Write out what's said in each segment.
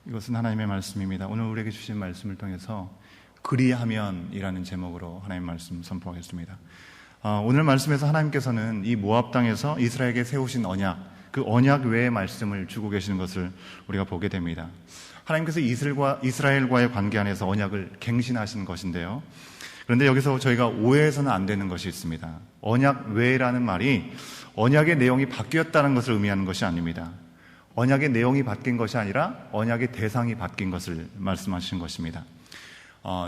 이것은 하나님의 말씀입니다. 오늘 우리에게 주신 말씀을 통해서 그리하면이라는 제목으로 하나님의 말씀 선포하겠습니다. 오늘 말씀에서 하나님께서는 이 모압 땅에서 이스라엘에게 세우신 언약, 그 언약 외의 말씀을 주고 계시는 것을 우리가 보게 됩니다. 하나님께서 이스라엘과의 관계 안에서 언약을 갱신하신 것인데요. 그런데 여기서 저희가 오해해서는 안 되는 것이 있습니다. 언약 외라는 말이 언약의 내용이 바뀌었다는 것을 의미하는 것이 아닙니다. 언약의 내용이 바뀐 것이 아니라 언약의 대상이 바뀐 것을 말씀하신 것입니다.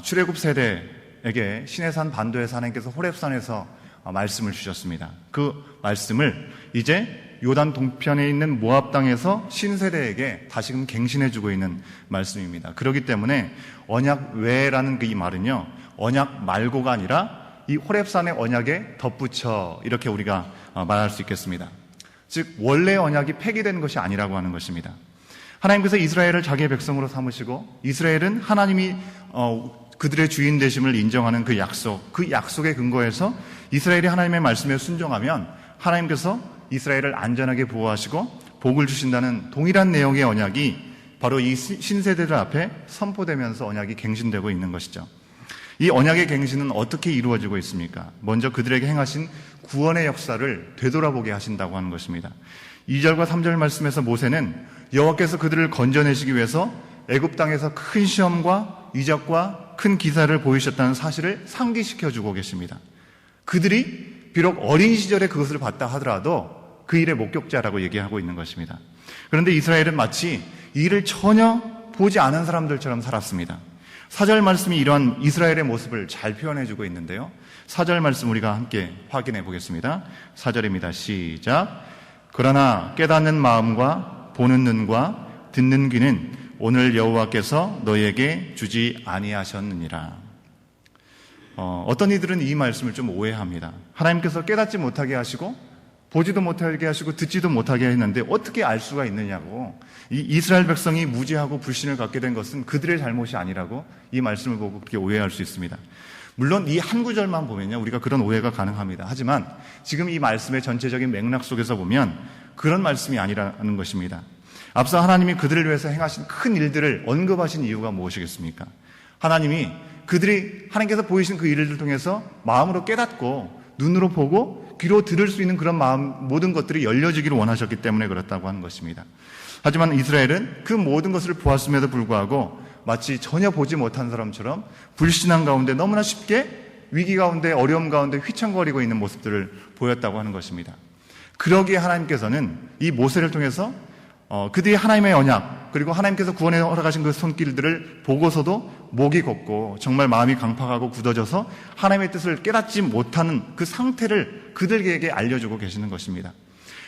출애굽 세대에게 시내산 반도에서 하나님께서 호렙산에서 말씀을 주셨습니다. 그 말씀을 이제 요단 동편에 있는 모압 땅에서 신세대에게 다시금 갱신해주고 있는 말씀입니다. 그렇기 때문에 언약 외라는 이 말은요, 언약 말고가 아니라 이 호렙산의 언약에 덧붙여 이렇게 우리가 말할 수 있겠습니다. 즉 원래 언약이 폐기된 것이 아니라고 하는 것입니다. 하나님께서 이스라엘을 자기의 백성으로 삼으시고 이스라엘은 하나님이 그들의 주인 되심을 인정하는 그 약속에 근거해서 이스라엘이 하나님의 말씀에 순종하면 하나님께서 이스라엘을 안전하게 보호하시고 복을 주신다는 동일한 내용의 언약이 바로 이 신세대들 앞에 선포되면서 언약이 갱신되고 있는 것이죠. 이 언약의 갱신은 어떻게 이루어지고 있습니까? 먼저 그들에게 행하신 구원의 역사를 되돌아보게 하신다고 하는 것입니다. 2절과 3절 말씀에서 모세는 여호와께서 그들을 건져내시기 위해서 애굽 땅에서 큰 시험과 이적과 큰 기사를 보이셨다는 사실을 상기시켜주고 계십니다. 그들이 비록 어린 시절에 그것을 봤다 하더라도 그 일의 목격자라고 얘기하고 있는 것입니다. 그런데 이스라엘은 마치 이 일을 전혀 보지 않은 사람들처럼 살았습니다. 4절 말씀이 이러한 이스라엘의 모습을 잘 표현해주고 있는데요. 4절 말씀 우리가 함께 확인해 보겠습니다. 4절입니다. 시작. 그러나 깨닫는 마음과 보는 눈과 듣는 귀는 오늘 여호와께서 너희에게 주지 아니하셨느니라. 어떤 이들은 이 말씀을 좀 오해합니다. 하나님께서 깨닫지 못하게 하시고 보지도 못하게 하시고 듣지도 못하게 했는데 어떻게 알 수가 있느냐고. 이 이스라엘 백성이 무지하고 불신을 갖게 된 것은 그들의 잘못이 아니라고 이 말씀을 보고 그렇게 오해할 수 있습니다. 물론 이 한 구절만 보면요, 우리가 그런 오해가 가능합니다. 하지만 지금 이 말씀의 전체적인 맥락 속에서 보면 그런 말씀이 아니라는 것입니다. 앞서 하나님이 그들을 위해서 행하신 큰 일들을 언급하신 이유가 무엇이겠습니까? 하나님이 그들이 하나님께서 보이신 그 일을 통해서 마음으로 깨닫고 눈으로 보고 귀로 들을 수 있는 그런 마음, 모든 것들이 열려지기를 원하셨기 때문에 그렇다고 하는 것입니다. 하지만 이스라엘은 그 모든 것을 보았음에도 불구하고 마치 전혀 보지 못한 사람처럼 불신한 가운데 너무나 쉽게 위기 가운데 어려움 가운데 휘청거리고 있는 모습들을 보였다고 하는 것입니다. 그러기에 하나님께서는 이 모세를 통해서 그들이 하나님의 언약 그리고 하나님께서 구원에 허락하신 그 손길들을 보고서도 목이 곱고 정말 마음이 강팍하고 굳어져서 하나님의 뜻을 깨닫지 못하는 그 상태를 그들에게 알려주고 계시는 것입니다.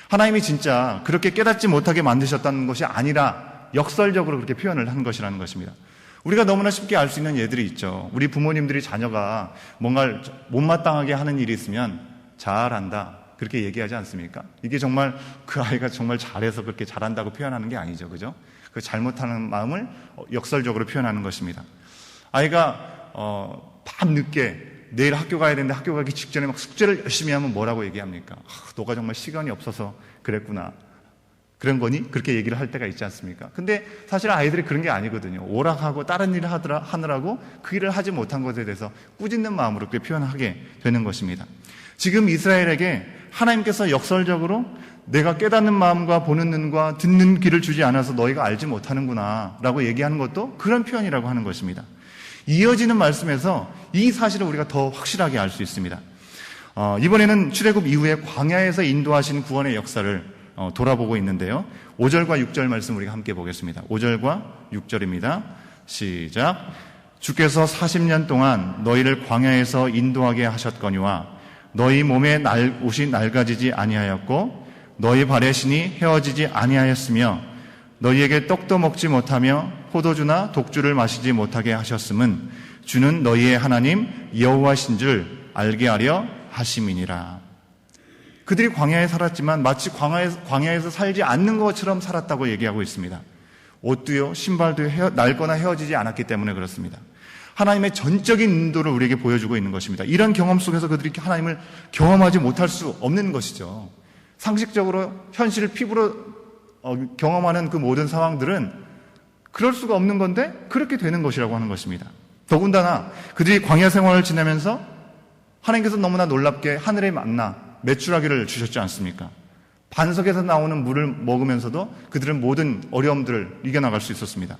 하나님이 진짜 그렇게 깨닫지 못하게 만드셨다는 것이 아니라 역설적으로 그렇게 표현을 한 것이라는 것입니다. 우리가 너무나 쉽게 알 수 있는 예들이 있죠. 우리 부모님들이 자녀가 뭔가를 못마땅하게 하는 일이 있으면 잘한다 그렇게 얘기하지 않습니까? 이게 정말 그 아이가 정말 잘해서 그렇게 잘한다고 표현하는 게 아니죠. 그죠? 그 잘못하는 마음을 역설적으로 표현하는 것입니다. 아이가 밤늦게 내일 학교 가야 되는데 학교 가기 직전에 막 숙제를 열심히 하면 뭐라고 얘기합니까? 너가 정말 시간이 없어서 그랬구나. 그런 거니? 그렇게 얘기를 할 때가 있지 않습니까? 근데 사실 아이들이 그런 게 아니거든요. 오락하고 다른 일을 하느라고 그 일을 하지 못한 것에 대해서 꾸짖는 마음으로 그렇게 표현하게 되는 것입니다. 지금 이스라엘에게 하나님께서 역설적으로 내가 깨닫는 마음과 보는 눈과 듣는 귀를 주지 않아서 너희가 알지 못하는구나 라고 얘기하는 것도 그런 표현이라고 하는 것입니다. 이어지는 말씀에서 이 사실을 우리가 더 확실하게 알 수 있습니다. 이번에는 출애굽 이후에 광야에서 인도하신 구원의 역사를 돌아보고 있는데요. 5절과 6절 말씀 우리가 함께 보겠습니다. 5절과 6절입니다. 시작. 주께서 40년 동안 너희를 광야에서 인도하게 하셨거니와 너희 몸에 옷이 낡아지지 아니하였고 너희 발의 신이 헤어지지 아니하였으며 너희에게 떡도 먹지 못하며 포도주나 독주를 마시지 못하게 하셨음은 주는 너희의 하나님 여호와신 줄 알게 하려 하심이니라. 그들이 광야에 살았지만 마치 광야에서 살지 않는 것처럼 살았다고 얘기하고 있습니다. 옷도요, 신발도요, 낡거나 헤어지지 않았기 때문에 그렇습니다. 하나님의 전적인 인도를 우리에게 보여주고 있는 것입니다. 이런 경험 속에서 그들이 하나님을 경험하지 못할 수 없는 것이죠. 상식적으로 현실을 피부로 경험하는 그 모든 상황들은 그럴 수가 없는 건데 그렇게 되는 것이라고 하는 것입니다. 더군다나 그들이 광야 생활을 지내면서 하나님께서 너무나 놀랍게 하늘의 만나 메추라기를 주셨지 않습니까? 반석에서 나오는 물을 먹으면서도 그들은 모든 어려움들을 이겨나갈 수 있었습니다.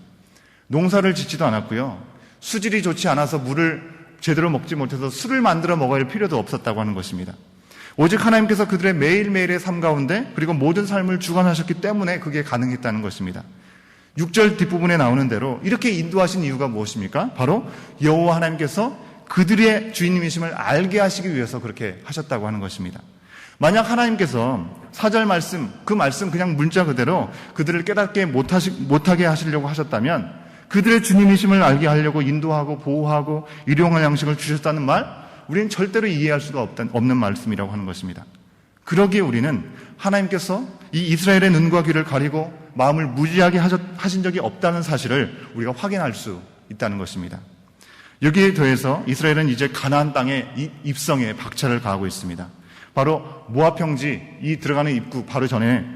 농사를 짓지도 않았고요. 수질이 좋지 않아서 물을 제대로 먹지 못해서 술을 만들어 먹어야 할 필요도 없었다고 하는 것입니다. 오직 하나님께서 그들의 매일매일의 삶 가운데 그리고 모든 삶을 주관하셨기 때문에 그게 가능했다는 것입니다. 6절 뒷부분에 나오는 대로 이렇게 인도하신 이유가 무엇입니까? 바로 여호와 하나님께서 그들의 주인님이심을 알게 하시기 위해서 그렇게 하셨다고 하는 것입니다. 만약 하나님께서 4절 말씀, 그 말씀 그냥 문자 그대로 그들을 깨닫게 못하게 하시려고 하셨다면 그들의 주님이심을 알게 하려고 인도하고 보호하고 일용할 양식을 주셨다는 말, 우리는 절대로 이해할 수가 없는 말씀이라고 하는 것입니다. 그러기에 우리는 하나님께서 이 이스라엘의 눈과 귀를 가리고 마음을 무지하게 하신 적이 없다는 사실을 우리가 확인할 수 있다는 것입니다. 여기에 더해서 이스라엘은 이제 가나안 땅의 입성에 박차를 가하고 있습니다. 바로 모압 평지 이 들어가는 입구 바로 전에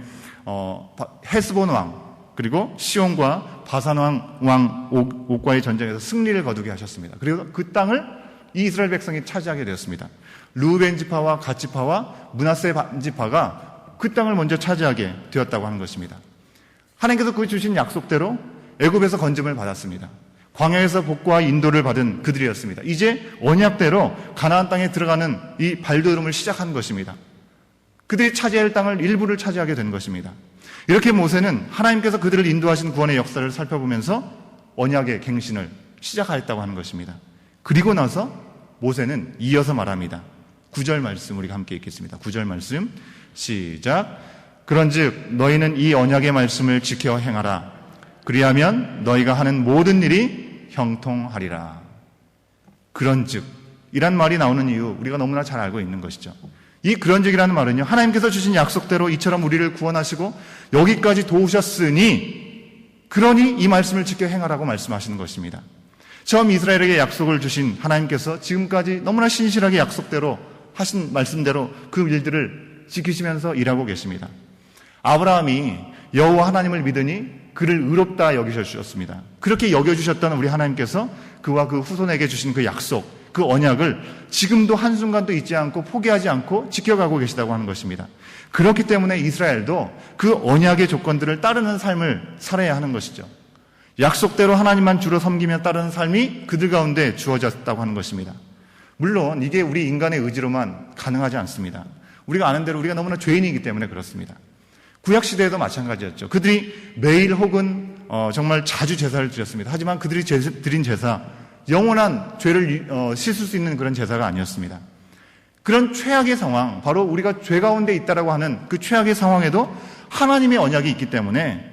헤스본 왕 그리고 시온과 바산 왕 옥과의 전쟁에서 승리를 거두게 하셨습니다. 그리고 그 땅을 이 이스라엘 백성이 차지하게 되었습니다. 르우벤 지파와 갓 지파와 므낫세 지파가 그 땅을 먼저 차지하게 되었다고 하는 것입니다. 하나님께서 그 주신 약속대로 애굽에서 건짐을 받았습니다. 광야에서 복과 인도를 받은 그들이었습니다. 이제 언약대로 가나안 땅에 들어가는 이 발걸음을 시작한 것입니다. 그들이 차지할 땅을 일부를 차지하게 된 것입니다. 이렇게 모세는 하나님께서 그들을 인도하신 구원의 역사를 살펴보면서 언약의 갱신을 시작하였다고 하는 것입니다. 그리고 나서 모세는 이어서 말합니다. 9절 말씀 우리가 함께 읽겠습니다. 9절 말씀 시작. 그런즉 너희는 이 언약의 말씀을 지켜 행하라. 그리하면 너희가 하는 모든 일이 형통하리라. 그런즉 이란 말이 나오는 이유 우리가 너무나 잘 알고 있는 것이죠. 이 그런즉이라는 말은요, 하나님께서 주신 약속대로 이처럼 우리를 구원하시고 여기까지 도우셨으니 그러니 이 말씀을 지켜 행하라고 말씀하시는 것입니다. 처음 이스라엘에게 약속을 주신 하나님께서 지금까지 너무나 신실하게 약속대로 하신 말씀대로 그 일들을 지키시면서 일하고 계십니다. 아브라함이 여호와 하나님을 믿으니 그를 의롭다 여기셨습니다. 그렇게 여겨주셨던 우리 하나님께서 그와 그 후손에게 주신 그 약속, 그 언약을 지금도 한순간도 잊지 않고 포기하지 않고 지켜가고 계시다고 하는 것입니다. 그렇기 때문에 이스라엘도 그 언약의 조건들을 따르는 삶을 살아야 하는 것이죠. 약속대로 하나님만 주로 섬기며 따르는 삶이 그들 가운데 주어졌다고 하는 것입니다. 물론 이게 우리 인간의 의지로만 가능하지 않습니다. 우리가 아는 대로 우리가 너무나 죄인이기 때문에 그렇습니다. 구약시대에도 마찬가지였죠. 그들이 매일 혹은 정말 자주 제사를 드렸습니다. 하지만 그들이 드린 제사, 영원한 죄를 씻을 수 있는 그런 제사가 아니었습니다. 그런 최악의 상황, 바로 우리가 죄 가운데 있다라고 하는 그 최악의 상황에도 하나님의 언약이 있기 때문에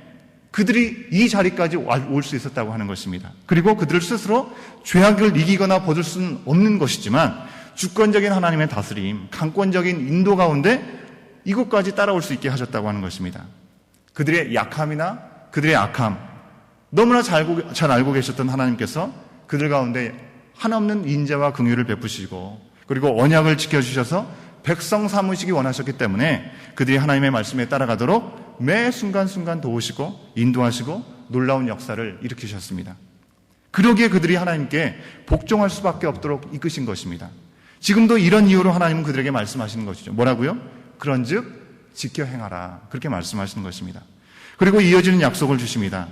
그들이 이 자리까지 올 수 있었다고 하는 것입니다. 그리고 그들 스스로 죄악을 이기거나 벗을 수는 없는 것이지만 주권적인 하나님의 다스림, 강권적인 인도 가운데 이곳까지 따라올 수 있게 하셨다고 하는 것입니다. 그들의 약함이나 그들의 악함, 너무나 잘 알고 계셨던 하나님께서 그들 가운데 한없는 인자와 긍휼을 베푸시고 그리고 언약을 지켜주셔서 백성 삼으시기 원하셨기 때문에 그들이 하나님의 말씀에 따라가도록 매 순간순간 도우시고 인도하시고 놀라운 역사를 일으키셨습니다. 그러기에 그들이 하나님께 복종할 수밖에 없도록 이끄신 것입니다. 지금도 이런 이유로 하나님은 그들에게 말씀하시는 것이죠. 뭐라고요? 그런즉 지켜 행하라. 그렇게 말씀하시는 것입니다. 그리고 이어지는 약속을 주십니다.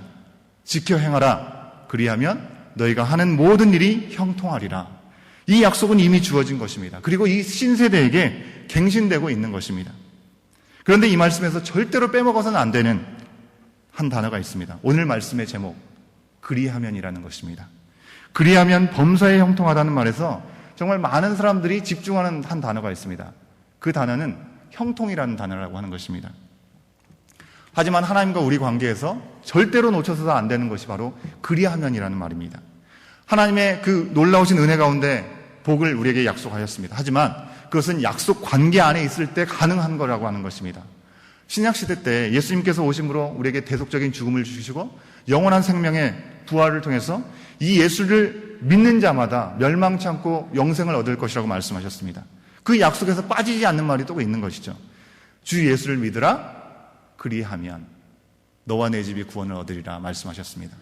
지켜 행하라. 그리하면 너희가 하는 모든 일이 형통하리라. 이 약속은 이미 주어진 것입니다. 그리고 이 신세대에게 갱신되고 있는 것입니다. 그런데 이 말씀에서 절대로 빼먹어서는 안 되는 한 단어가 있습니다. 오늘 말씀의 제목, 그리하면이라는 것입니다. 그리하면 범사에 형통하다는 말에서 정말 많은 사람들이 집중하는 한 단어가 있습니다. 그 단어는 형통이라는 단어라고 하는 것입니다. 하지만 하나님과 우리 관계에서 절대로 놓쳐서는 안 되는 것이 바로 그리하면이라는 말입니다. 하나님의 그 놀라우신 은혜 가운데 복을 우리에게 약속하셨습니다. 하지만 그것은 약속 관계 안에 있을 때 가능한 거라고 하는 것입니다. 신약시대 때 예수님께서 오심으로 우리에게 대속적인 죽음을 주시고 영원한 생명의 부활을 통해서 이 예수를 믿는 자마다 멸망치 않고 영생을 얻을 것이라고 말씀하셨습니다. 그 약속에서 빠지지 않는 말이 또 있는 것이죠. 주 예수를 믿으라. 그리하면 너와 내 집이 구원을 얻으리라 말씀하셨습니다.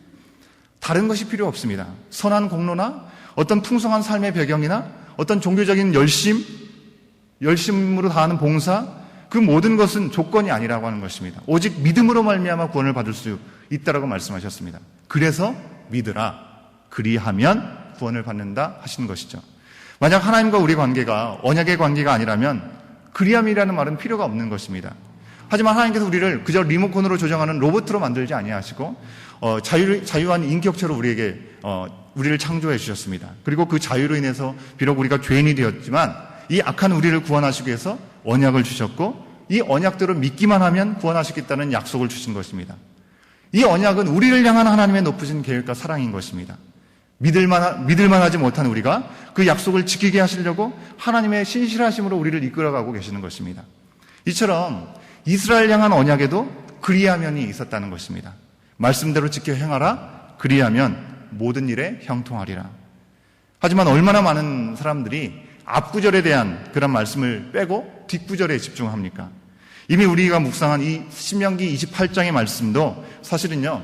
다른 것이 필요 없습니다. 선한 공로나 어떤 풍성한 삶의 배경이나 어떤 종교적인 열심으로 다하는 봉사, 그 모든 것은 조건이 아니라고 하는 것입니다. 오직 믿음으로 말미암아 구원을 받을 수 있다라고 말씀하셨습니다. 그래서 믿으라, 그리하면 구원을 받는다 하시는 것이죠. 만약 하나님과 우리 관계가 언약의 관계가 아니라면 그리함이라는 말은 필요가 없는 것입니다. 하지만 하나님께서 우리를 그저 리모컨으로 조정하는 로봇으로 만들지 아니하시고 자유한 인격체로 우리를 창조해 주셨습니다. 그리고 그 자유로 인해서 비록 우리가 죄인이 되었지만 이 악한 우리를 구원하시기 위해서 언약을 주셨고 이 언약대로 믿기만 하면 구원하시겠다는 약속을 주신 것입니다. 이 언약은 우리를 향한 하나님의 높으신 계획과 사랑인 것입니다. 믿을만 하지 못한 우리가 그 약속을 지키게 하시려고 하나님의 신실하심으로 우리를 이끌어가고 계시는 것입니다. 이처럼 이스라엘 향한 언약에도 그리하면이 있었다는 것입니다. 말씀대로 지켜 행하라, 그리하면 모든 일에 형통하리라. 하지만 얼마나 많은 사람들이 앞구절에 대한 그런 말씀을 빼고 뒷구절에 집중합니까? 이미 우리가 묵상한 이 신명기 28장의 말씀도 사실은요,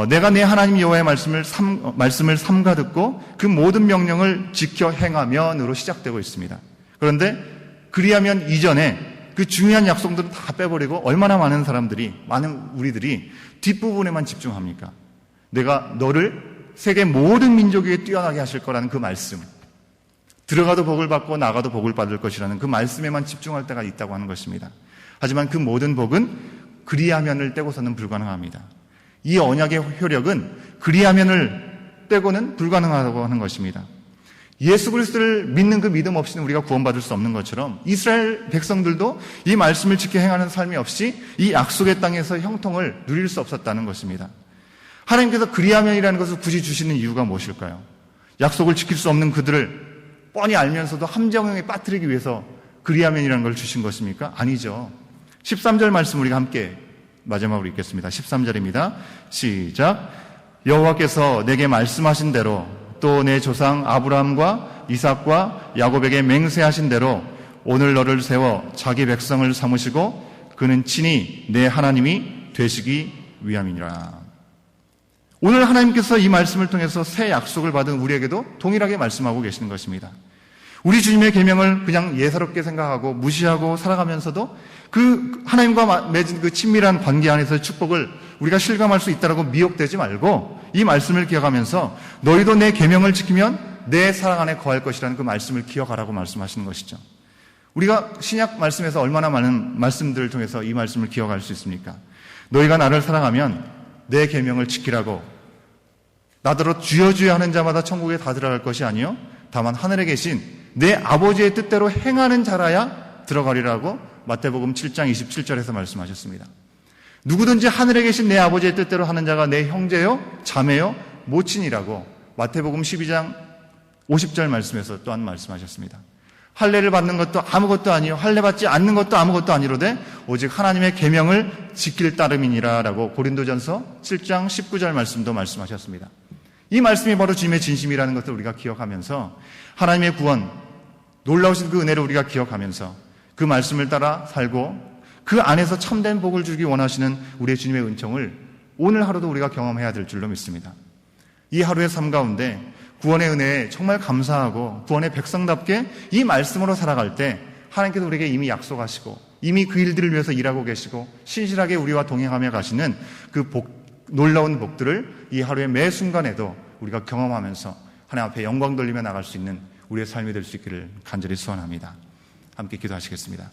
내가 내 하나님 여호와의 말씀을 삼가 듣고 그 모든 명령을 지켜 행하면으로 시작되고 있습니다. 그런데 그리하면 이전에 그 중요한 약속들은 다 빼버리고 얼마나 많은 우리들이 뒷부분에만 집중합니까? 내가 너를 세계 모든 민족 위에 뛰어나게 하실 거라는 그 말씀, 들어가도 복을 받고 나가도 복을 받을 것이라는 그 말씀에만 집중할 때가 있다고 하는 것입니다. 하지만 그 모든 복은 그리하면을 떼고서는 불가능합니다. 이 언약의 효력은 그리하면을 떼고는 불가능하다고 하는 것입니다. 예수 그리스도를 믿는 그 믿음 없이는 우리가 구원받을 수 없는 것처럼 이스라엘 백성들도 이 말씀을 지켜 행하는 삶이 없이 이 약속의 땅에서 형통을 누릴 수 없었다는 것입니다. 하나님께서 그리하면이라는 것을 굳이 주시는 이유가 무엇일까요? 약속을 지킬 수 없는 그들을 뻔히 알면서도 함정에 빠뜨리기 위해서 그리하면이라는 걸 주신 것입니까? 아니죠. 13절 말씀 우리가 함께 마지막으로 읽겠습니다. 13절입니다. 시작. 여호와께서 내게 말씀하신 대로 또 내 조상 아브라함과 이삭과 야곱에게 맹세하신 대로 오늘 너를 세워 자기 백성을 삼으시고 그는 친히 내 하나님이 되시기 위함이니라. 오늘 하나님께서 이 말씀을 통해서 새 약속을 받은 우리에게도 동일하게 말씀하고 계시는 것입니다. 우리 주님의 계명을 그냥 예사롭게 생각하고 무시하고 살아가면서도 그 하나님과 맺은 그 친밀한 관계 안에서의 축복을 우리가 실감할 수 있다라고 미혹되지 말고 이 말씀을 기억하면서 너희도 내 계명을 지키면 내 사랑 안에 거할 것이라는 그 말씀을 기억하라고 말씀하시는 것이죠. 우리가 신약 말씀에서 얼마나 많은 말씀들을 통해서 이 말씀을 기억할 수 있습니까? 너희가 나를 사랑하면 내 계명을 지키라고 나더러 주여 주여 하는 자마다 천국에 다 들어갈 것이 아니요 다만 하늘에 계신 내 아버지의 뜻대로 행하는 자라야 들어가리라고 마태복음 7장 27절에서 말씀하셨습니다. 누구든지 하늘에 계신 내 아버지의 뜻대로 하는 자가 내 형제요 자매요 모친이라고 마태복음 12장 50절 말씀에서 또한 말씀하셨습니다. 할례를 받는 것도 아무것도 아니요 할례 받지 않는 것도 아무것도 아니로되 오직 하나님의 계명을 지킬 따름이니라라고 고린도전서 7장 19절 말씀도 말씀하셨습니다. 이 말씀이 바로 주님의 진심이라는 것을 우리가 기억하면서 하나님의 구원, 놀라우신 그 은혜를 우리가 기억하면서 그 말씀을 따라 살고 그 안에서 참된 복을 주기 원하시는 우리의 주님의 은총을 오늘 하루도 우리가 경험해야 될 줄로 믿습니다. 이 하루의 삶 가운데 구원의 은혜에 정말 감사하고 구원의 백성답게 이 말씀으로 살아갈 때 하나님께서 우리에게 이미 약속하시고 이미 그 일들을 위해서 일하고 계시고 신실하게 우리와 동행하며 가시는 그 놀라운 복들을 이 하루의 매 순간에도 우리가 경험하면서 하나님 앞에 영광 돌리며 나갈 수 있는 우리의 삶이 될 수 있기를 간절히 소원합니다. 함께 기도하시겠습니다.